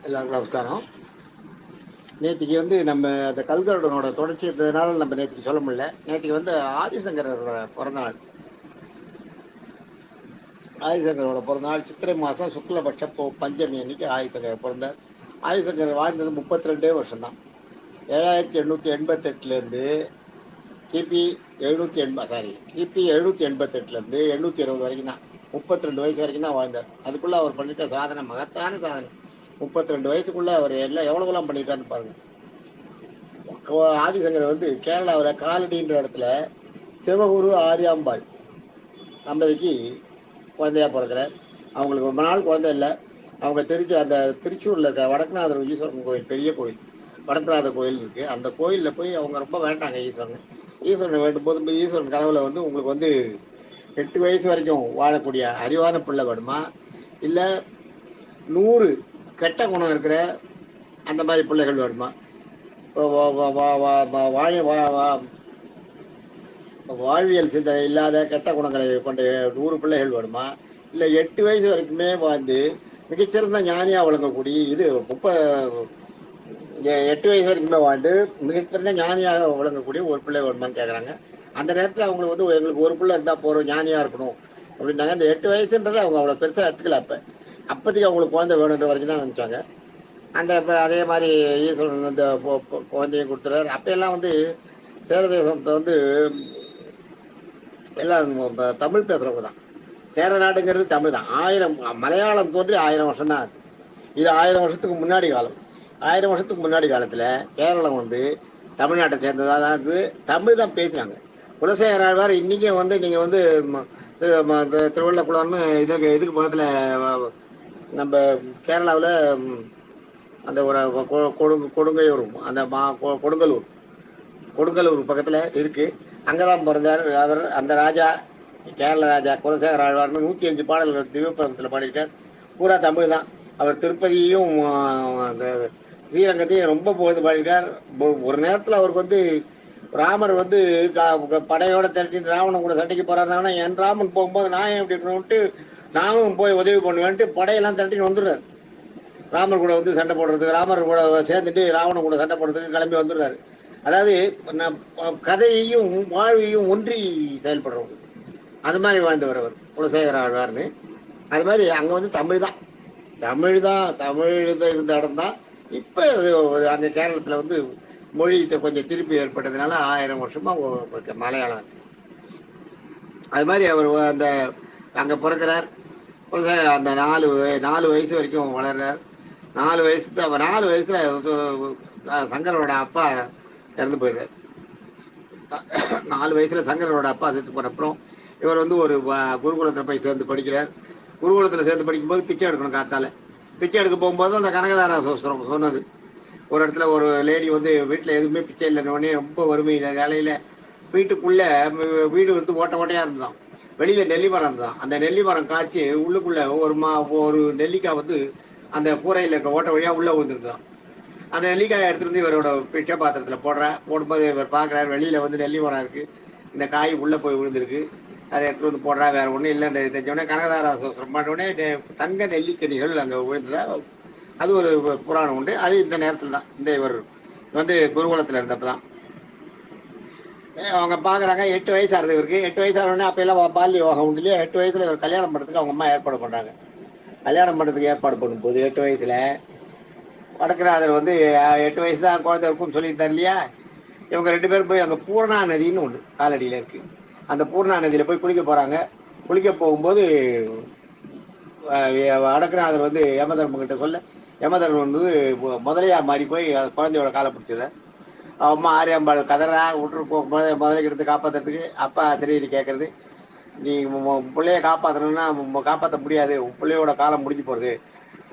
எல்லாருக்கும் நமஸ்காரம். நேற்றுக்கு வந்து நம்ம அந்த கல்கருடனோட தொடர்ச்சி இருந்ததுனால நம்ம நேற்றுக்கு சொல்ல முடியல. நேற்றுக்கு வந்து ஆதிசங்கரோட பிறந்தநாள். ஆதிசங்கரோட பிறந்தநாள் சித்திரை மாதம் சுக்லபட்ச பஞ்சமி அன்னைக்கு ஆதிசங்கர் பிறந்தார். ஆதிசங்கர் வாழ்ந்தது 32 வருஷம் தான். 7888 கிபி 788 820 வரைக்கும் தான், 32 வயசு வரைக்கும் தான் வாழ்ந்தார். அதுக்குள்ள அவர் பண்ணிட்ட சாதனை மகத்தான சாதனை. 32 வயசுக்குள்ள அவர் எல்லாம் எவ்வளவுலாம் பண்ணிட்டாருன்னு பாருங்க. ஆதிசங்கர் வந்து கேரளாவில் காலடின்ற இடத்துல சிவகுரு ஆரியாம்பாள் தம்பதிக்கு குழந்தையா பிறக்கிறார். அவங்களுக்கு ரொம்ப நாள் குழந்தை இல்லை. அவங்க அந்த திருச்சூர்ல இருக்க வடக்குநாதர் ஈஸ்வரன் கோயில், பெரிய கோயில் வடக்குநாதர் கோயில் இருக்கு. அந்த கோயிலில் போய் அவங்க ரொம்ப வேண்டாங்க ஈஸ்வரனை வேண்டும் போது ஈஸ்வரன் கனவுல வந்து உங்களுக்கு வந்து 8 வயசு வரைக்கும் வாழக்கூடிய அறிவான பிள்ளை வேணுமா, இல்லை 100 கெட்ட குணம் இருக்கிற அந்த மாதிரி பிள்ளைகள் வேணுமா, வாழ்வியல் சிந்தனை இல்லாத கெட்ட குணங்களை கொண்ட 100 பிள்ளைகள் வேணுமா, இல்லை 8 வயசு வரைக்குமே வாழ்ந்து மிகச்சிறந்த ஞானியா வழங்கக்கூடிய இது 8 வயசு வரைக்குமே வாழ்ந்து மிகச்சிறந்த ஞானியாக வழங்கக்கூடிய ஒரு பிள்ளை வேணுமான்னு கேட்குறாங்க. அந்த நேரத்தில் அவங்களுக்கு வந்து எங்களுக்கு ஒரு பிள்ளை இருந்தால் போகிறோம், ஞானியாக இருக்கணும் அப்படின்னாங்க. இந்த 8 வயசுன்றதை அவங்க அவ்வளோ பெருசாக எடுத்துக்கல. அப்போதைக்கு அவங்களுக்கு குழந்தை வேணுன்ற வரைக்கும் தான் நினச்சாங்க. அதே மாதிரி ஈஸ்வரன் அந்த குழந்தையும் கொடுத்துறாரு. அப்பெல்லாம் வந்து சேர தேசத்தை வந்து எல்லாம் தமிழ் பேசுறவங்க தான். சேர நாடுங்கிறது தமிழ் தான். மலையாளம் தோன்றி 1000 வருஷம் தான். இது 1000 வருஷத்துக்கு முன்னாடி காலம். 1000 வருஷத்துக்கு முன்னாடி காலத்துல கேரளம் வந்து தமிழ்நாட்டை சேர்ந்ததா தான் தமிழ் தான் பேசுறாங்க. குலசேகர ஆழ்வார் இன்னைக்கு வந்து நீங்க வந்து திருவள்ளக்குளம்னு இதுக்கு பக்கத்துல நம்ம கேரளாவில் அந்த ஒரு கொடுங்கையூர், அந்த கொடுங்கலூர் பக்கத்துல இருக்கு. அங்கதான் பிறந்தார் அவர். அந்த ராஜா, கேரள ராஜா குலசேகர ஆழ்வார்னு 105 பாடல்கள் திவ்யபிரபந்தத்தில் பாடியிருக்கார். பூரா தமிழ் தான். அவர் திருப்பதியும் அந்த ஸ்ரீரங்கத்தையும் ரொம்ப புகழ்ந்து பாடியிருக்கார். ஒரு நேரத்தில் அவருக்கு வந்து ராமர் வந்து படையோட திரட்டிட்டு ராவணன் கூட சண்டைக்கு போறாருனா, என் ராமன் போகும்போது நான் எப்படி இருக்கணும்ட்டு நானும் போய் உதவி பண்ணுவேன்ட்டு படையெல்லாம் திரட்டின்னு வந்துடுறாரு. ராமர் கூட வந்து சண்டை போடுறதுக்கு, ராமர் கூட சேர்ந்துட்டு ராவணன் கூட சண்டை போடுறதுக்கு கிளம்பி வந்துடுறாரு. அதாவது கதையையும் வாழ்வையும் ஒன்றி செயல்படுறவங்க. அது மாதிரி வாழ்ந்தவர் அவர் குலசேகர ஆழ்வார்னு. அது மாதிரி அங்கே வந்து தமிழ் இருந்த இடம் தான். இப்போ அங்கே கேரளத்தில் வந்து மொழி கொஞ்சம் திருப்பி ஏற்பட்டதுனால 1000 வருஷமா மலையாளம். அது மாதிரி அவர் அந்த அங்கே பிறக்கிறார். அந்த 4 வயசு வரைக்கும் வளர்றார். 4 வயசுல சங்கரோட அப்பா இறந்து போயிடுறார். 4 வயசுல சங்கரோட அப்பா செத்து போன அப்புறம் இவர் வந்து ஒரு குருகுலத்தில் போய் சேர்ந்து படிக்கிறார். குருகுலத்தில் சேர்ந்து படிக்கும்போது பிச்சை எடுக்கணும். காத்தால பிச்சை எடுக்க போகும்போது அந்த கனகதாரா சொன்னது, ஒரு இடத்துல ஒரு லேடி வந்து வீட்டில் எதுவுமே பிச்சை இல்லைன்னொடனே ரொம்ப வறுமை வேலையில் வீட்டுக்குள்ள வீடு வந்து ஓட்டையா இருந்ததான். வெளியில நெல்லி மரம் இருந்ததான். அந்த நெல்லி மரம் காய்ச்சி உள்ளுக்குள்ள ஒரு நெல்லிக்காய் வந்து அந்த கூரையில் இருக்க ஓட்ட வழியா உள்ள விழுந்துருந்தான். அந்த நெல்லிக்காயை எடுத்துட்டு வந்து இவரோட பிச்சை பாத்திரத்தில் போடும்போது இவர் பார்க்குறாரு, வெளியில வந்து நெல்லி மரம் இருக்கு, இந்த காய் உள்ள போய் விழுந்திருக்கு, அதை எடுத்துட்டு வந்து போடுறா, வேற ஒன்றும் இல்லை. தெரிஞ்சோடனே கனகதாரா பண்ணோடனே தங்க நெல்லிக்கனிகள் அங்கே விழுந்ததா அது ஒரு புராணம் உண்டு. அது இந்த நேரத்தில் தான் இந்த இவர் வந்து குருகுலத்தில் இருந்தப்பதான் அவங்க பாக்குறாங்க. 8 வயசு ஆகுது இவருக்கு. 8 வயசு ஆகணும்னா அப்ப எல்லாம் பால்ய யோகம் உண்டு இல்லையா. 8 வயசுல இவர் கல்யாணம் பண்றதுக்கு அவங்க அம்மா ஏற்பாடு பண்றாங்க. கல்யாணம் பண்றதுக்கு ஏற்பாடு பண்ணும்போது 8 வயசுல வடக்குநாதர் வந்து 8 வயசு தான் குழந்தை இருக்கும்னு சொல்லியிருந்தார் இல்லையா. இவங்க 2 பேரும் போய் அங்கே பூர்ணா நதின்னு ஒன்று காலடியில் இருக்கு. அந்த பூர்ணா நதியில போய் குளிக்க போறாங்க. குளிக்க போகும்போது வடக்குநாதர் வந்து யமதர்மன் கிட்ட சொல்ல, யமதர்மன் வந்து முதலையா மாறி போய் குழந்தையோட காலை பிடிச்சிடுற. அம்மா ஆரியாம்பாள் கதறா விட்டுரு முதலைக்கு எடுத்து காப்பாற்றுறதுக்கு. அப்பா திடீர்னு கேட்கறது, நீ பிள்ளைய காப்பாற்றணும்னா காப்பாற்ற முடியாது, உன் பிள்ளையோட காலம் முடிஞ்சு போகிறது,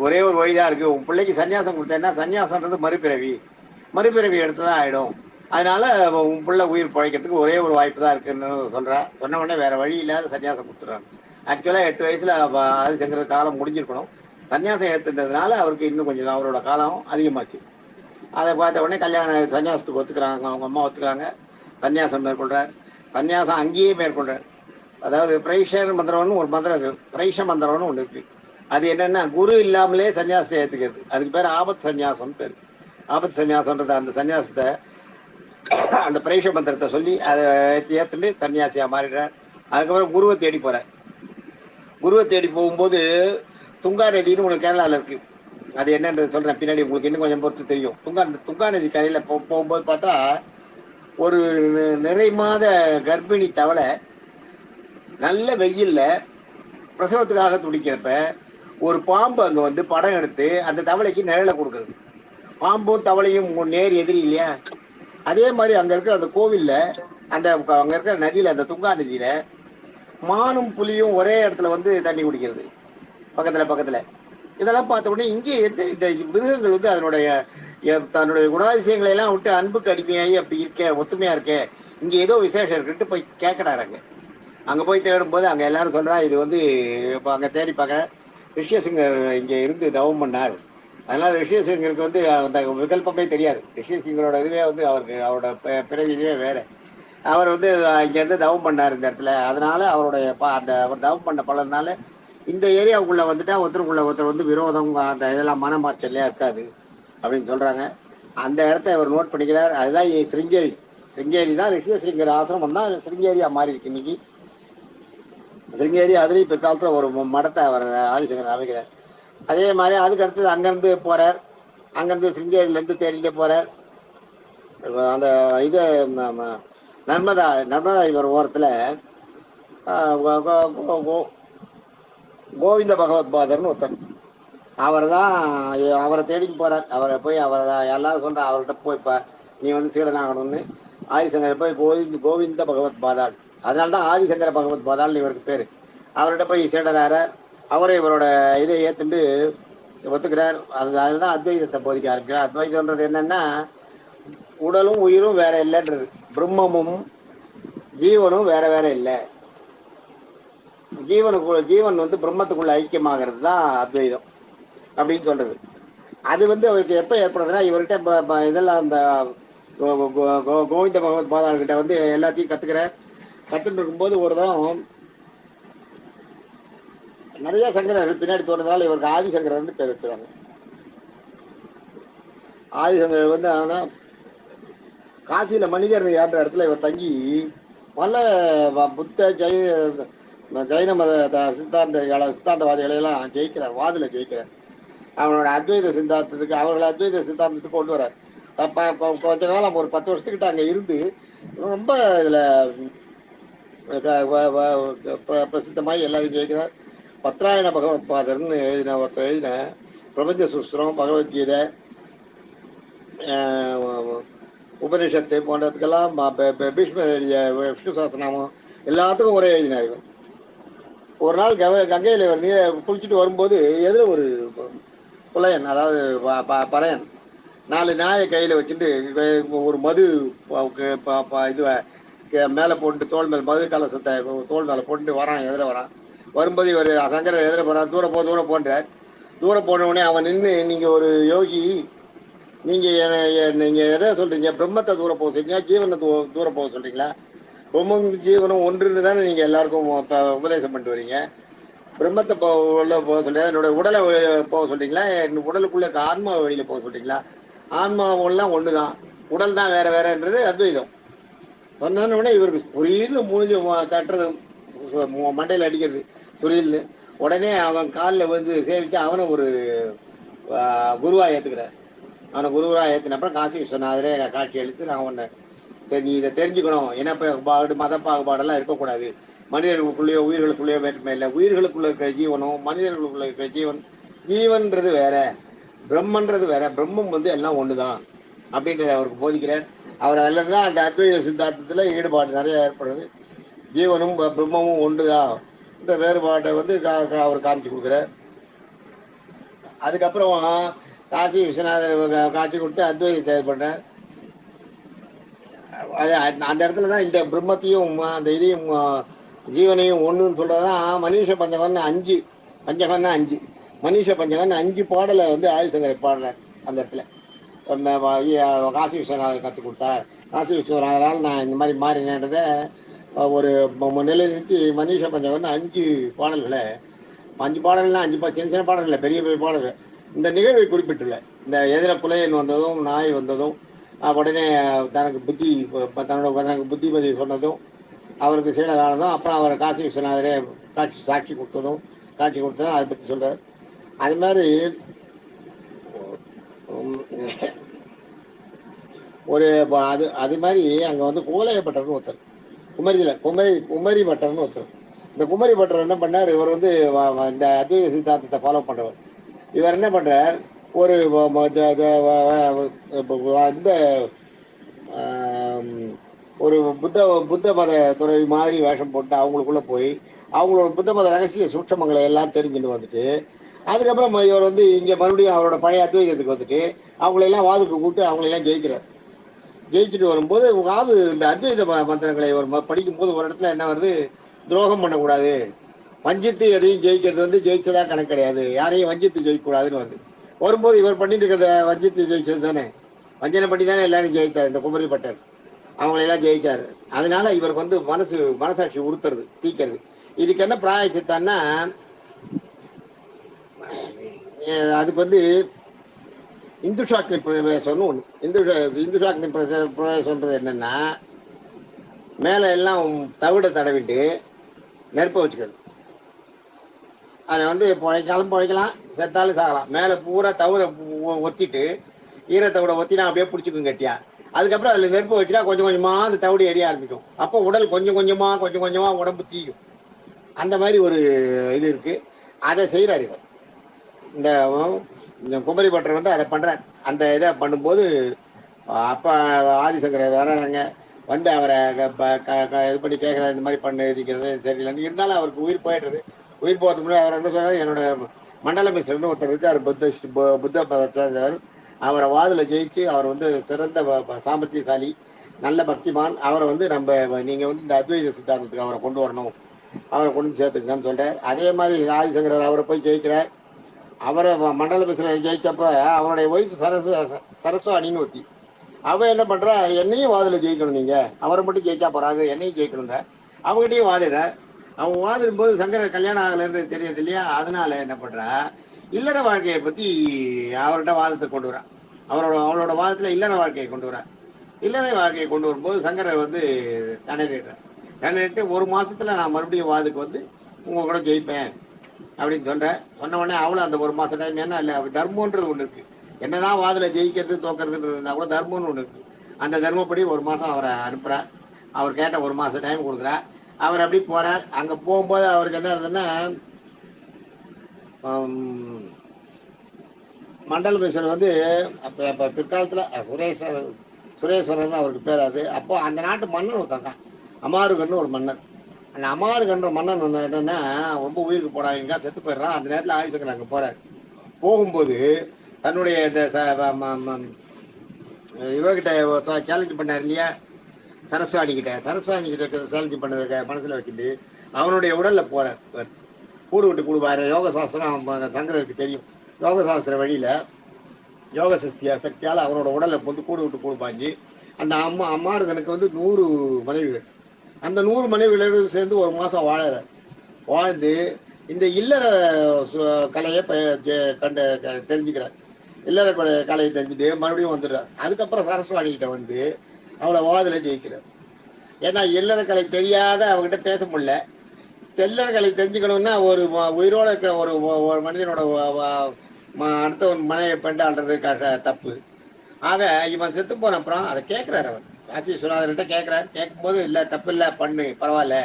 ஒரே ஒரு வழிதான் இருக்கு, உன் பிள்ளைக்கு சன்னியாசம் கொடுத்தேன்னா சன்னியாசம்ன்றது மறுபிறவி எடுத்துதான் ஆயிடும், அதனால உன் பிள்ளை உயிர் பிழைக்கிறதுக்கு ஒரே ஒரு வாய்ப்பு தான் இருக்குன்னு சொல்றா. சொன்ன உடனே வேற வழி இல்லாத சன்னியாசம் கொடுத்துறாங்க. ஆக்சுவலா 8 வயசுல ஆதிசங்கர காலம் முடிஞ்சிருக்கணும். சன்னியாசம் ஏற்றுன்றதுனால அவருக்கு இன்னும் கொஞ்சம் அவரோட காலம் அதிகமாச்சு. அதை பார்த்த உடனே சன்னியாசத்துக்கு ஒத்துக்கிறாங்க. அவங்க அம்மா ஒத்துக்கிறாங்க. சன்னியாசம் மேற்கொள்றார். சன்னியாசம் அங்கேயே மேற்கொள்றார். அதாவது பிரைஷ மந்திரம்னு ஒரு மந்திரம் இருக்கு. பிரைஷ மந்திரம்னு ஒன்று இருக்கு. அது என்னன்னா குரு இல்லாமலே சன்னியாசத்தை ஏத்துக்கிறது. அதுக்கு பேர் ஆபத் சன்னியாசம் பேர். ஆபத் சன்னியாசம்ன்றது அந்த சன்னியாசத்தை அந்த பிரேஷ மந்திரத்தை சொல்லி அதை ஏத்துட்டு சன்னியாசியா மாறிடுறார். அதுக்கப்புறம் குருவை தேடி போறார். குருவை தேடி போகும்போது துங்கா நதினு உங்களுக்கு கேரளாவில் இருக்கு. அது என்னன்றது சொல்றேன் பின்னாடி, உங்களுக்கு இன்னும் கொஞ்சம் பொறுத்து தெரியும். துங்கா நதி கரையில போகும்போது பார்த்தா ஒரு நிறை மாத கர்ப்பிணி தவளை நல்ல வெயில்ல பிரசவத்துக்காக துடிக்கிறப்ப ஒரு பாம்பு அங்க வந்து படம் எடுத்து அந்த தவளைக்கு நிழலை கொடுக்குறது. பாம்பும் தவளையும் நேர் எதிரி இல்லையா? அதே மாதிரி அங்க இருக்கிற அந்த கோவில்ல அந்த அங்க இருக்கிற நதியில, அந்த துங்கா நதியில மானும் புலியும் ஒரே இடத்துல வந்து தண்ணி குடிக்கிறது பக்கத்துல. இதெல்லாம் பார்த்த உடனே இங்கே இந்த மிருகங்கள் வந்து தன்னுடைய குணாதிசயங்களை எல்லாம் விட்டு அன்புக்கு அடிமையாகி அப்படி இருக்க, ஒத்துமையா இருக்கே, இங்க ஏதோ விசேஷம் இருக்குன்ட்டு போய் கேட்கறாரு. அங்க போய் தேடும் போது அங்க எல்லாரும் சொல்றா, இது வந்து இப்போ அங்க தேடி பார்க்க ரிஷியசிங்கர் இங்க இருந்து தவம் பண்ணார். அதனால ரிஷியசிங்கருக்கு வந்து அந்த விகல்பமே தெரியாது. ரிஷியசிங்கரோட இதுவே வந்து அவரோட பிறவி இதுவே வேற. அவர் வந்து இங்க இருந்து தவம் பண்ணார் இந்த இடத்துல. அதனால அவருடைய அந்த அவர் தவம் பண்ண பலனால இந்த ஏரியாவுக்குள்ள வந்துட்டா ஒருத்தர் வந்து விரோதம் அந்த இதெல்லாம் மனமாற்றலையா இருக்காது அப்படின்னு சொல்றாங்க. அந்த இடத்த அவர் நோட் பண்ணிக்கிறார். அதுதான் சிருங்கேரி தான் ரிஷியசிங்கர் ஆசிரமம் தான் சிருங்கேரியா மாறி இருக்கு இன்னைக்கு. சிருங்கேரி அதுலேயும் பிற்காலத்தில் ஒரு மடத்தை அவர் ஆதிசங்கர் அமைக்கிறார். அதே மாதிரி அதுக்கு அடுத்தது அங்கேருந்து போறார். அங்கேருந்து சிருங்கேரியிலேருந்து தேடிட்டே போறார். அந்த இது நர்மதா இவர் ஓரத்தில் கோவிந்த பகவத் பாதர்னு ஒருத்தர், அவரை தேடி போறார். அவரை போய் எல்லாரும் சொல்ற அவர்கிட்ட போய்ப்பா நீ வந்து சீடனாகணும்னு ஆதிசங்கர் போய் கோவிந்த பகவத் பாதாள், அதனால்தான் ஆதிசங்கர பகவத் பாதாள்னு இவருக்கு பேரு. அவர்கிட்ட போய் சீடராற அவரை இவரோட இதை ஏத்துண்டு ஒத்துக்கிறார். அதுதான் அத்வைதத்தை போதிக்க ஆரம்பிக்கிறார். அத்வைதம்ன்றது என்னன்னா உடலும் உயிரும் வேற இல்லைன்றது, பிரம்மமும் ஜீவனும் வேற இல்லை. ஜீவன் வந்து பிரம்மத்துக்குள்ள ஐக்கியமாகிறது தான் அத்வைதம் அப்படின்னு சொல்றது. அது வந்து அவருக்கு எப்ப ஏற்படுதுன்னா இவர்கிட்ட இதெல்லாம் அந்த கோவிந்த பகவத் பாதாள்கிட்ட வந்து எல்லாத்தையும் கத்துட்டு இருக்கும்போது ஒரு தரம் நிறைய சங்கரர்கள் பின்னாடி தோன்றதால இவருக்கு ஆதிசங்கரன் பேர் வச்சுருவாங்க. ஆதிசங்கர் வந்து ஆனா காசியில மனிதர் ஏற்ற இடத்துல இவர் தங்கி பல புத்த ஜைன மத சித்தாந்தவாதிகளை எல்லாம் ஜெயிக்கிறார், வாதில ஜெயிக்கிறார். அவனோட அத்வைத சித்தாந்தத்துக்கு அத்வைத சித்தாந்தத்துக்கு கொண்டு வரார். கொஞ்ச காலம் ஒரு 10 வருஷத்துக்கிட்ட அங்க இருந்து ரொம்ப இதுல பிரசித்தமாய் எல்லாரும் ஜெயிக்கிறார். பத்ராயண பகவத் பாதர்னு எழுதின பிரபஞ்ச சுஸ்திரம், பகவத்கீதை, உபனிஷத்து போன்றதுக்கெல்லாம் பீஷ்மர் எழுதிய விஷ்ணு சஹஸ்ரநாமம் எல்லாத்துக்கும் ஒரே எழுதினார். ஒரு நாள் கங்கையில் இவர் குளிச்சுட்டு வரும்போது எதிர ஒரு புலையன், அதாவது பறையன் 4 நாயை கையில வச்சுட்டு ஒரு மது இது மேல போட்டு தோல் மேல மது கலசத்தை தோல் மேல போட்டு எதிர வரான். வரும்போது இவர் சங்கரர் எதிர போறான். தூரம் போன்றார். தூரம் போன உடனே அவன் நின்று, நீங்க ஒரு யோகி, நீங்க எதை சொல்றீங்க? பிரம்மத்தை தூரம் போக சொல்றீங்களா, ஜீவனை தூரம் போக சொல்றீங்களா? பிரம்மம் ஜீவனம் ஒன்றுன்னு தானே நீங்க எல்லாருக்கும் உபதேசம் பண்ணிட்டு வரீங்க. பிரம்மத்தை போக சொல்றீங்க, என்னோட உடலை போக சொல்றீங்களா, என் உடலுக்குள்ள இருக்க ஆன்மா வழியில போக சொல்றீங்களா? ஆன்மாவெல்லாம் ஒண்ணுதான், உடல் தான் வேறன்றது அத்வைதம். சொன்ன இவருக்கு புரியல, மூஞ்சி தட்டுறது, மண்டையில் அடிக்கிறது புரியல. உடனே அவன் காலில் வந்து சேவிச்சு அவனை ஒரு குருவா ஏத்துக்கிறார். அவனை குருவா ஏத்தினப்ப காசி விஸ்வநாதரே காட்சி அளித்து, நான் உன்னை நீ இதை தெரிஞ்சுக்கணும், இனப்பாகுபாடு மத பாகுபாடெல்லாம் இருக்கக்கூடாது, மனிதர்களுக்குள்ளேயோ உயிர்களுக்குள்ளேயோ வேற்றுமை இல்லை, உயிர்களுக்குள்ள இருக்கிற ஜீவனும் மனிதர்களுக்குள்ள இருக்கிற ஜீவன்றது வேற, பிரம்மன்றது வேற, பிரம்மம் வந்து எல்லாம் ஒண்ணுதான் அப்படின்றத அவருக்கு போதிக்கிறார். அவர் அதில் தான் அந்த அத்வைத சித்தாந்தத்துல ஈடுபாடு நிறைய ஏற்படுறது. ஜீவனும் பிரம்மமும் ஒன்றுதான் இந்த வேறுபாட்டை வந்து அவர் காமிச்சு கொடுக்குறார். அதுக்கப்புறம் காசி விஸ்வநாதர் காட்சி கொடுத்து அத்வைதத்தை ஏற்படுறார். அந்த இடத்துலதான் இந்த பிரம்மத்தையும் அந்த இதையும் ஜீவனையும் ஒண்ணுன்னு சொல்றதான் மனிஷ பஞ்சகம்னு 5 பஞ்சகம்னா 5 மனிஷ பஞ்சகம்னு 5 பாடலை வந்து ஆதிசங்கர் பாடுறார். அந்த இடத்துல காசி விஸ்வநாதர் கற்றுக் கொடுத்தார். காசி விஸ்வநாதரால் நான் இந்த மாதிரி மாறினேன்றதை ஒரு நிலைநிறுத்தி மனிஷ பஞ்சகம்னு 5 பாடல்களை 5 பாடல்கள்லாம் 5 சின்ன சின்ன பாடல் இல்லை, பெரிய பெரிய பாடல்கள். இந்த நிகழ்வை குறிப்பிட்டுள்ள இந்த எதிர புலையன் வந்ததும் நாய் வந்ததும் உடனே தனக்கு தனக்கு புத்திமதி சொன்னதும் அவருக்கு சீடரானதும் அப்புறம் அவர் காசி விஸ்வநாதரே சாட்சி கொடுத்ததும் அதை பற்றி சொல்றார். அது மாதிரி ஒரு அது மாதிரி அங்க வந்து கோலையப்பட்டர்னு ஒருத்தர், குமரி பட்டர்னு ஒருத்தர். இந்த குமரி பட்டர் என்ன பண்ணார், இவர் வந்து இந்த அத்வைத சித்தாந்தத்தை ஃபாலோ பண்றவர். இவர் என்ன பண்றார், ஒரு இந்த ஒரு புத்த மத துறை மாதிரி வேஷம் போட்டு அவங்களுக்குள்ள போய் அவங்களோட புத்த மத ரகசிய சூட்சமங்களை எல்லாம் தெரிஞ்சுட்டு வந்துட்டு அதுக்கப்புறம் இவர் வந்து இங்க மறுபடியும் அவரோட பழைய அத்வைதத்துக்கு வந்துட்டு அவங்களெல்லாம் வாதுக்கு கூப்பிட்டு அவங்களெல்லாம் ஜெயிக்கிறார். ஜெயிச்சுட்டு வரும்போது இந்த அத்வைத மந்திரங்களை ஒரு படிக்கும் போது ஒரு இடத்துல என்ன வருது, துரோகம் பண்ணக்கூடாது, வஞ்சித்து எதையும் ஜெயிக்கிறது வந்து ஜெயிச்சதா கணக்கு கிடையாது, யாரையும் வஞ்சித்து ஜெயிக்கக்கூடாதுன்னு வருது. வரும்போது இவர் பண்ணிட்டு இருக்கிறத வஞ்சித்து ஜெயிச்சது தானே, வஞ்சனை பண்ணி தானே எல்லாரும் ஜெயித்தார். இந்த குமரி பட்டர் அவங்களெல்லாம் ஜெயிச்சாரு. அதனால இவருக்கு வந்து மனசாட்சி உறுத்துறது, தீக்கிறது. இதுக்கு என்ன பிராயச்சித்தான்னா, அதுக்கு வந்து இந்து சாக்னி பிரவேசம்னு ஒண்ணு. இந்து சாக்னி பிரவேசம்ன்றது என்னன்னா, மேல எல்லாம் தவிட தடவிட்டு நெருப்ப வச்சுக்கிறது. அதை வந்து பிழைக்கலாம், செத்தாலும் சாகலாம். மேல பூரா தவிட ஒத்திட்டு ஈரத்தவிட ஒத்தினா அப்படியே பிடிச்சிக்கும் கட்டியா. அதுக்கப்புறம் அதுல நெருப்பு வச்சுட்டா கொஞ்சம் கொஞ்சமா அந்த தவிடு எரிய ஆரம்பிக்கும். அப்போ உடல் கொஞ்சம் கொஞ்சமா உடம்பு தீயும். அந்த மாதிரி ஒரு இது இருக்கு. அதை செய்யறாரு இவர். இந்த குமரி பட்டர் வந்து அதை பண்றார். அந்த இதை பண்ணும்போது அப்ப ஆதிசங்கரர் வர்றாங்க, வந்து அவரை இது பண்ணி கேட்கறாரு, இந்த மாதிரி பண்ண இருக்கிறது சரியில்லைன்னு. இருந்தாலும் அவருக்கு உயிர் போயிடுறது. உயிர் போகிறதுக்கு முன்னாடி அவர் என்ன சொல்றாரு, என்னோட மண்டல மிஸ்ரன்னு ஒருத்தர் இருக்காரு, புத்த மதத்தை, அவரை வாதுல ஜெயிச்சு அவர் வந்து சிறந்த சாமர்த்தியசாலி, நல்ல பக்திமான், அவரை வந்து நீங்க வந்து இந்த அத்வைத சித்தாந்தத்துக்கு அவரை கொண்டு வரணும், அவரை கொண்டு சேர்த்துக்கன்னு சொல்றார். அதே மாதிரி ஆதிசங்கரர் அவரை போய் ஜெயிக்கிறார். அவரை மண்டல மிஸ்ர ஜெயிச்சப்ப அவருடைய ஒய்ஃப் சரஸ்வாணின்னு ஒத்தி, அவ என்ன பண்றா, என்னையும் வாதுல ஜெயிக்கணும், நீங்க அவரை மட்டும் ஜெயிச்சா போறாது, என்னையும் ஜெயிக்கணுங்க. அவங்ககிட்டயும் வாதிடுற. அவன் வாதிடும் போது சங்கரர் கல்யாணம் ஆகலன்னு தெரியாது இல்லையா, அதனால என்ன பண்றா, இல்லற வாழ்க்கையை பத்தி அவர்கிட்ட வாதத்தை கொண்டு வரா. அவளோட வாதத்துல இல்லற வாழ்க்கையை கொண்டு வரா. இல்லற வாழ்க்கையை கொண்டு வரும்போது சங்கரர் வந்து திணறிட்டு 1 மாசத்துல நான் மறுபடியும் வாதுக்கு வந்து உங்க கூட ஜெயிப்பேன் அப்படின்னு சொன்ன உடனே அவளும் அந்த 1 மாசம் டைம், ஏன்னா இல்ல தர்மன்றது ஒண்ணு இருக்கு, என்னதான் வாதுல ஜெயிக்கிறது தோக்கிறதுன்றதுனா கூட தர்மம்னு ஒண்ணு இருக்கு. அந்த தர்மப்படி 1 மாசம் அவரை அனுப்புறா. அவர் கேட்ட 1 மாசம் டைம் கொடுக்குறா. அவர் அப்படி போறார். அங்க போகும்போது அவருக்கு என்ன இருந்ததுன்னா, மண்டல மிஸ்ரன் வந்து அப்ப பிற்காலத்துல சுரேஸ்வரன் அவருக்கு பேர். அது அப்போ அந்த நாட்டு மன்னன் ஒருத்தங்க, அமாருகன்னு ஒரு மன்னர். அந்த அமாருகன்ற மன்னன் வந்து என்னன்னா ரொம்ப உயிருக்கு போனாங்க, செத்து போயிடுறான். அந்த நேரத்தில் ஆதிசங்கர் அங்க போறாரு. போகும்போது தன்னுடைய இந்த இவர்கிட்ட சேலஞ்ச் பண்ணார் இல்லையா, சரஸ்வாணி கிட்ட சேலஞ்ச் பண்ணதை மனசுல வச்சுட்டு அவனுடைய உடல்ல போறார். கூடு விட்டு கூடுவாரு. யோக சாஸ்திரம் சங்கரருக்கு தெரியும். யோக சாஸ்திர வழியில யோக சக்தியால் அவனோட உடலை வந்து கூடு விட்டு கூடு பாஞ்சு அந்த அம்மாருகனுக்கு வந்து 100 மனைவிகள். அந்த 100 மனைவிகளோடு சேர்ந்து 1 மாசம் வாழ்ந்து இந்த இல்லற கலையை தெரிஞ்சுக்கிறார். இல்லற கலையை தெரிஞ்சுட்டு மறுபடியும் வந்துடுறார். அதுக்கப்புறம் சரஸ்வாணி கிட்ட வந்து அவளை வாதில ஜெயிக்கிறார். ஏன்னா இல்லற கலை தெரியாத அவகிட்ட பேச முடியல. இல்லற கலை தெரிஞ்சுக்கணும்னா ஒரு உயிரோட இருக்கிற ஒரு மனிதனோட அடுத்த ஒரு மனையை பெண்டாடுறது தப்பு. ஆக இவன் செத்து போன அப்புறம் அதை கேட்கிறார். அவர் காசி விஸ்வநாதர்கிட்ட கேட்கிறார். கேட்கும்போது இல்ல தப்பு இல்ல, பண்ணு, பரவாயில்ல,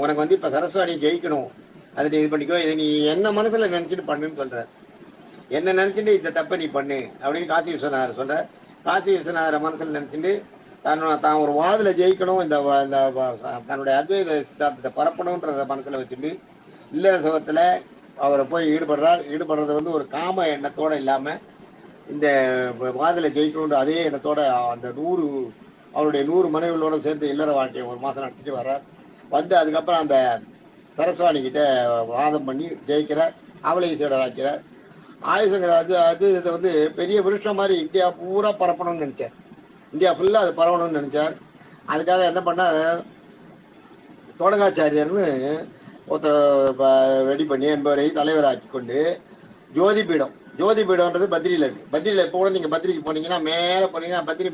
உனக்கு வந்து இப்ப சரஸ்வதி ஜெயிக்கணும், அதை நீ இது பண்ணிக்கோ, இதை நீ என்ன மனசுல நினைச்சிட்டு பண்ணுன்னு சொல்ற, என்ன நினைச்சிட்டு இந்த தப்பை நீ பண்ணு அப்படின்னு காசி விஸ்வநாதர் சொல்ற. காசி விஸ்வநாதரை மனசுல நினைச்சிட்டு தான் ஒரு வாதுல ஜெயிக்கணும், இந்த தன்னுடைய அத்வைத சித்தாந்தத்தை பரப்பணும்ன்றத மனசுல வச்சுட்டு இல்லற சுகத்துல அவரை போய் ஈடுபடுறது வந்து ஒரு காம எண்ணத்தோட இல்லாம இந்த வாதில ஜெயிக்கணும்ன்ற அதே எண்ணத்தோட அந்த அவருடைய 100 மனைவிகளோட சேர்ந்து இல்லற வாழ்க்கையை 1 மாசம் நடத்திட்டு வர்றார். வந்து அதுக்கப்புறம் அந்த சரஸ்வாணி கிட்ட வாதம் பண்ணி ஜெயிக்கிறார். அவளையும் சீடராக்கிறார். ஆதிசங்கர் இதை வந்து பெரிய விருட்சம் மாதிரி இந்தியா பூரா பரப்பணும்னு நினைச்சார். இந்தியா ஃபுல்லா அது பரவணும்னு நினைச்சார். அதுக்காக என்ன பண்ணார், தோடகாச்சாரியர்னு ஒருத்தர் ரெடி பண்ணி என்பவரை தலைவராக்கி கொண்டு ஜோதிபீடம்ன்றது பத்ரியில இருக்கு. பத்ரியில இப்போ கூட நீங்க பத்ரிக்கு போனீங்கன்னா மேலே போனீங்கன்னா பத்ரி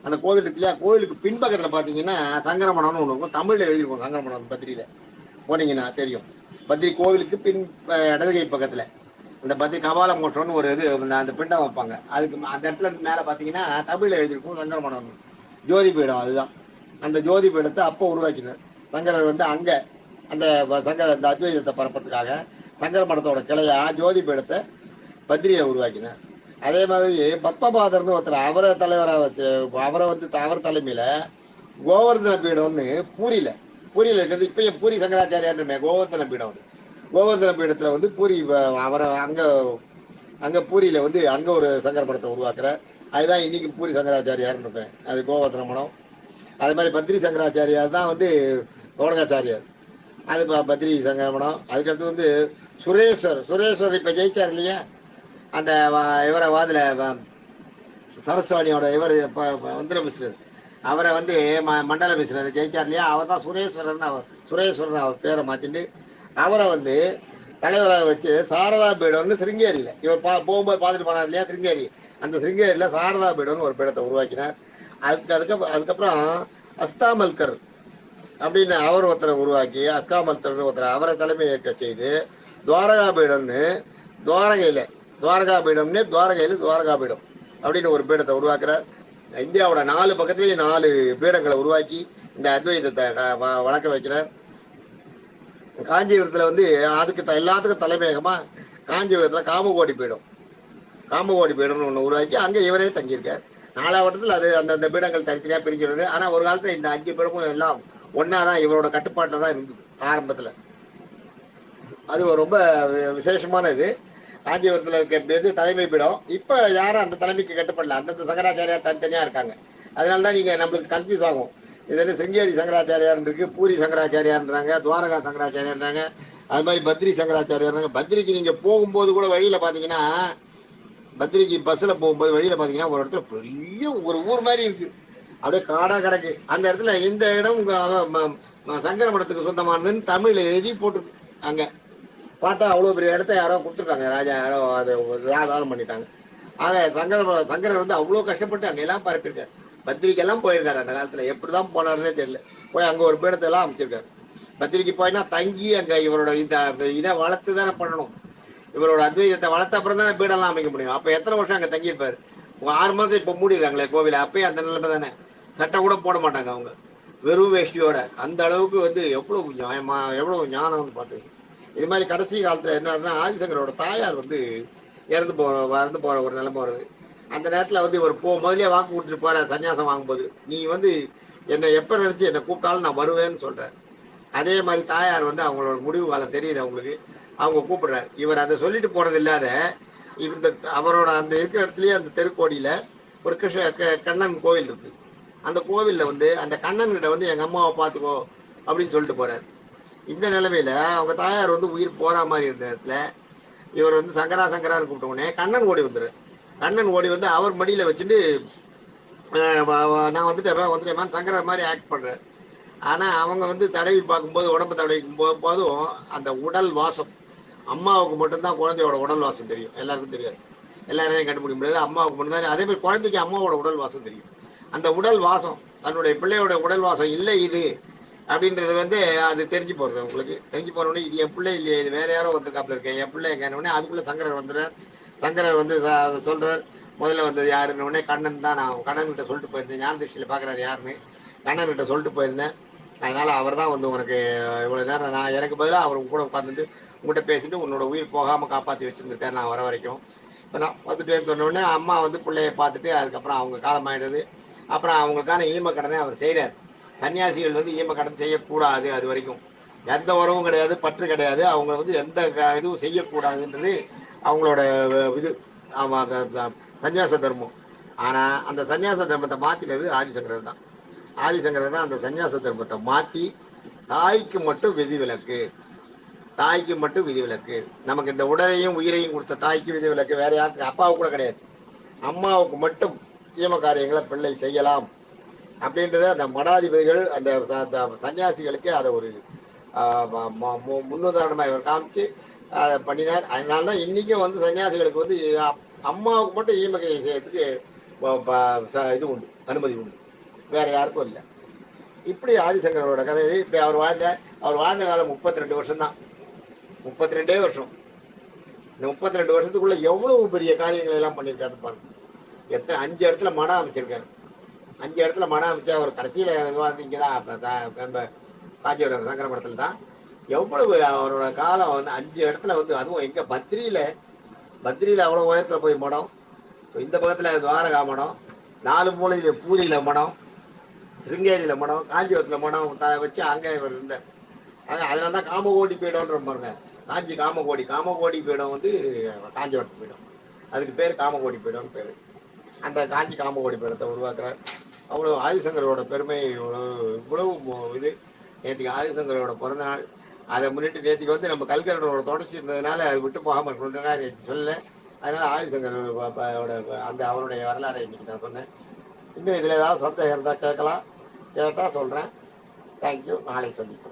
அந்த கோவில் இருக்கு இல்லையா, கோவிலுக்கு பின்பக்கத்துல பாத்தீங்கன்னா சங்கரமடம்னு ஒண்ணு இருக்கும். தமிழ்ல எழுதிருக்கும் சங்கரமடம். பத்ரியில போனீங்கன்னா தெரியும். பத்ரி கோவிலுக்கு பின் இடதுகை பக்கத்துல இந்த பத்ரி கபால மோட்டம்னு ஒரு இது அந்த பிண்டம் வைப்பாங்க. அதுக்கு அந்த இடத்துல மேல பாத்தீங்கன்னா தமிழ்ல எழுதிருக்கும் சங்கரமடம். ஜோதிபீடம் அதுதான். அந்த ஜோதிபீடத்தை அப்போ உருவாக்கினார் சங்கரர். வந்து அங்க அந்த அந்த அத்வைதத்தை பரப்பத்துக்காக சங்கர மடத்தோட கிளையா ஜோதிபீடத்தை பத்ரியை உருவாக்கினார். அதே மாதிரி பத்மபாதர்னு ஒருத்தர் அவரை தலைவராக வச்சு அவரை வந்து அவர் தலைமையில கோவர்தன பீடம்னு பூரியில இருக்கிறது. இப்ப பூரி சங்கராச்சாரியார் கோவர்தன பீடம். கோவர்தன பீடத்துல வந்து பூரி அவரை அங்க பூரியில வந்து அங்க ஒரு சங்கர மடத்தை உருவாக்குற. அதுதான் இன்னைக்கு பூரி சங்கராச்சாரியார்னு இருப்பேன். அது கோவர்தன மடம். அது மாதிரி பத்ரி சங்கராச்சாரியார் தான் வந்து தோடகாச்சாரியார். அது பத்ரி சங்கர மடம். அதுக்கடுத்து வந்து சுரேஸ்வர் இப்ப ஜெயிச்சார் இல்லையா, அந்த இவரை வாதில சரஸ்வாணியோட இவர் மந்திர மிஸ்ரர், அவரை வந்து மண்டல மிஸ்ரர் ஜெயிச்சார் இல்லையா, அவர் தான் சுரேஸ்வரன் அவர் பேரை மாத்திட்டு அவரை வந்து தலைவராக வச்சு சாரதா பீடம்னு சிருங்கேரியில இவர் போகும்போது பார்த்துட்டு போனார் இல்லையா சிருங்கேரி, அந்த சிருங்கேரியில சாரதா பீடம்னு ஒரு பீடத்தை உருவாக்கினார். அதுக்கப்புறம் அஸ்தாமல்கர் அப்படின்னு அவர் ஒருத்தரை உருவாக்கி அஸ்தாமல்கர் ஒருத்தரை அவரை தலைமை ஏற்க செய்து துவாரகா பீடம்னு துவாரகா பீடம் அப்படின்னு ஒரு பீடத்தை உருவாக்குறார். இந்தியாவோட 4 பக்கத்திலேயே 4 பீடங்களை உருவாக்கி இந்த அத்வைதத்தை வளர்க்க வைக்கிறார். காஞ்சிபுரத்துல வந்து அதுக்கு எல்லாத்துக்கும் தலைமையகமா காஞ்சிபுரத்துல காமகோடி பீடம்னு ஒண்ணு உருவாக்கி அங்க இவரே தங்கியிருக்கார். 4ஆம் வட்டத்தில் அது அந்தந்த பீடங்கள் தனித்தனியா பிரிக்கிறது. ஆனா ஒரு காலத்துல இந்த 5 பீடமும் எல்லாம் ஒன்னாதான் இவரோட கட்டுப்பாட்டில் தான் இருந்தது ஆரம்பத்துல. அது ரொம்ப விசேஷமான இது. காஞ்சிபுரத்துல இருக்க தலைமை பீடம். இப்ப யாரும் அந்த தலைமைக்கு கட்டுப்படல. அந்தந்த சங்கராச்சாரியார் தனித்தனியா இருக்காங்க. அதனாலதான் நீங்க நம்மளுக்கு கன்ஃபியூஸ் ஆகும். இது வந்து சிருங்கேரி சங்கராச்சாரியார் இருக்கு, பூரி சங்கராச்சாரியார்ன்றாங்க, துவாரகா சங்கராச்சாரியார்ன்றாங்க, அது மாதிரி பத்ரி சங்கராச்சாரியார். பத்ரிக்கு நீங்க போகும்போது கூட வழியில பாத்தீங்கன்னா, பத்ரிக்கு பஸ்ல போகும்போது வழியில பாத்தீங்கன்னா ஒரு இடத்துல பெரிய ஒரு ஊர் மாதிரி இருக்கு, அப்படியே காடா கிடக்கு. அந்த இடத்துல இந்த இடம் சங்கர மடத்துக்கு சொந்தமானதுன்னு தமிழ்ல எழுதி போட்டுருக்கு. அங்க பார்த்தா அவ்வளவு பெரிய இடத்த யாரோ கொடுத்துருக்காங்க, ராஜா யாரோ அதை தானம் பண்ணிட்டாங்க. ஆக சங்கரர் வந்து அவ்வளவு கஷ்டப்பட்டு அங்க எல்லாம் பரப்பிருக்காரு. பத்திரிக்கையெல்லாம் போயிருக்காரு. அந்த காலத்துல எப்படிதான் போனாருன்னே தெரியல. போய் அங்க ஒரு பீடத்தை எல்லாம் அமைச்சிருக்காரு. பத்திரிக்கை போயினா தங்கி அங்க இவரோட இதை வளர்த்து தானே பண்ணணும். இவரோட அத்வைதத்தை வளர்த்த அப்புறம் தானே பீடெல்லாம் அமைக்க முடியும். அப்ப எத்தனை வருஷம் அங்க தங்கியிருப்பாரு? 6 மாசம் இப்ப மூடிடுறாங்களே கோவில. அப்பயே அந்த நிலைமை தானே. சட்டை கூட போட மாட்டாங்க அவங்க, வெறும் வேஷ்டியோட. அந்த அளவுக்கு வந்து எவ்வளவு நியாயமா எவ்வளவு ஞானம்னு பார்த்து. இது மாதிரி கடைசி காலத்துல என்ன ஆதிசங்கரோட தாயார் வந்து இறந்து போற ஒரு நிலைமை வருது. அந்த நேரத்துல வந்து இவர் முதலே வாக்கு கொடுத்துட்டு போற சன்னியாசம் வாங்கும்போது, நீ வந்து என்னை எப்ப நினைச்சு என்னை கூப்பிட்டாலும் நான் வருவேன்னு சொல்றேன். அதே மாதிரி தாயார் வந்து அவங்களோட முடிவு காலம் தெரியுது அவங்களுக்கு, அவங்க கூப்பிடுறாரு. இவர் அதை சொல்லிட்டு போறது இல்லாத இந்த அவரோட அந்த இருக்கிற இடத்துலயே அந்த தெருக்கோடியில ஒரு கண்ணன் கோவில் இருக்கு. அந்த கோவில்ல வந்து அந்த கண்ணன் கிட்ட வந்து எங்க அம்மாவை பாத்துக்கோ அப்படின்னு சொல்லிட்டு போறாரு. இந்த நிலைமையில அவங்க தாயார் வந்து உயிர் போற மாதிரி இருந்த இடத்துல இவர் வந்து சங்கரான்னு கூப்பிட்ட உடனே கண்ணன் ஓடி வந்துரு. கண்ணன் ஓடி வந்து அவர் மடியில வச்சுட்டு நான் வந்துட்டேன் சங்கரா மாதிரி ஆக்ட் பண்றாரு. ஆனா அவங்க வந்து தடவி பார்க்கும்போது, உடம்பு தடவிக்கும் போதும் அந்த உடல் வாசம், அம்மாவுக்கு மட்டும்தான் குழந்தையோட உடல் வாசம் தெரியும், எல்லாருக்கும் தெரியாது, எல்லாரையும் கண்டுபிடிக்க முடியாது. அம்மாவுக்கு மட்டும்தான். அதே மாதிரி குழந்தைக்கு அம்மாவோட உடல் வாசம் தெரியும். அந்த உடல் வாசம் தன்னுடைய பிள்ளையோட உடல் வாசம் இல்லை இது அப்படின்றது வந்து அது தெரிஞ்சு போறது. உங்களுக்கு தெரிஞ்சு போனோடனே இது என் பிள்ளை இல்லையே, இது வேற யாரோ ஒருத்தர் இருக்கேன், என் பிள்ளை எங்க. அதுக்குள்ள சங்கரர் வந்துடுறார். சங்கரர் வந்து சொல்றார், முதல்ல வந்தது யாருன்னு உடனே கண்ணன் தான். நான் கண்ணன் கிட்ட சொல்லிட்டு போயிருந்தேன், ஞான திருஷ்டியில பாக்குறாரு யாருன்னு கண்ணன் கிட்ட சொல்லிட்டு போயிருந்தேன். அதனால அவர் தான் வந்து உனக்கு இவ்வளவு நேரம் நான் எனக்கு பதிலாக அவர் கூட உட்காந்துட்டு உங்கள்கிட்ட பேசிட்டு உன்னோட உயிர் போகாம காப்பாற்றி வச்சிருந்திருக்கேன் நான் வர வரைக்கும். இப்போ நான் வந்துட்டேன்னு சொன்ன உடனே அம்மா வந்து பிள்ளைய பார்த்துட்டு அதுக்கப்புறம் அவங்க காலமாயிடுது. அப்புறம் அவங்களுக்கான ஈம கடனை அவர் செய்கிறார். சன்னியாசிகள் வந்து ஈம கடன் செய்யக்கூடாது, அது வரைக்கும் எந்த உறவும் கிடையாது, பற்று கிடையாது, அவங்க வந்து எந்த இதுவும் செய்யக்கூடாதுன்றது அவங்களோட இது சன்னியாச தர்மம். ஆனா அந்த சன்னியாச தர்மத்தை மாத்தினது ஆதிசங்கரர் தான். ஆதிசங்கரர் தான் அந்த சன்னியாச தர்மத்தை மாத்தி தாய்க்கு மட்டும் விதிவிலக்கு, தாய்க்கு மட்டும் விதிவிலக்கு. நமக்கு இந்த உடலையும் உயிரையும் கொடுத்த தாய்க்கு விதிவிலக்கு, வேற யாருக்கு அப்பாவுக்கு கூட கிடையாது. அம்மாவுக்கு மட்டும் ஈம காரியங்களை பிள்ளை செய்யலாம் அப்படின்றத அந்த மடாதிபதிகள் அந்த சன்னியாசிகளுக்கு அதை ஒரு முன்னுதாரணமா இவர் காமிச்சு அதை பண்ணினார். அதனாலதான் இன்னைக்கும் வந்து சன்னியாசிகளுக்கு வந்து அம்மாவுக்கு மட்டும் ஈமகை செய்யறதுக்கு இது உண்டு, அனுமதி உண்டு, வேற யாருக்கும் இல்லை. இப்படி ஆதிசங்கரோட கதை. இப்படி அவர் வாழ்ந்த காலம் 32 வருஷம் தான், 32 வருஷம். இந்த 32 வருஷத்துக்குள்ள எவ்வளவு பெரிய காரியங்கள் எல்லாம் பண்ணியிருக்காரு பாருங்க. எத்தனை 5 இடத்துல மடம் அமைச்சிருக்காரு. 5 இடத்துல மடம் அமைச்சு அவர் கடைசியில இங்கதான் காஞ்சிபுரம் சங்கரமடத்துல தான். எவ்வளவு அவரோட காலம் வந்து 5 இடத்துல வந்து, அதுவும் எங்க பத்ரியில அவ்வளவு உயரத்துல போய் மடம், இந்த பக்கத்துல துவாரகா மடம், 4 மூலையில பூரியில மடம், சிருங்கேரியில மடம், காஞ்சிபுரத்துல மடம் வச்சு அங்க இவர் இருந்தார். அதனாலதான் காமகோடி பீடம்ன்ற பாருங்க. காஞ்சி காமகோடி பீடம் வந்து காஞ்சிபுரத்து பீடம், அதுக்கு பேர் காமகோடி பீடம்னு பேரு. அந்த காஞ்சி காமகோடி பீடத்தை உருவாக்குறார். அவ்வளவு ஆதிசங்கரோட பெருமை இவ்வளவு இது. நேற்றுக்கு ஆதிசங்கரோட பிறந்த நாள். அதை முன்னிட்டு நேற்றுக்கு வந்து நம்ம கல்கரோட தொடர்ச்சி இருந்ததுனால அது விட்டு போகாம இருக்கணுன்றதா நேற்று சொல்லல. அதனால ஆதிசங்கரோட அந்த அவருடைய வரலாறை இன்னைக்கு நான் சொன்னேன். இன்னும் இதுல ஏதாவது சந்தேகம் இருந்தா கேட்கலாம், கேட்டா சொல்றேன். தேங்க்யூ. நாளை சந்திப்போம்.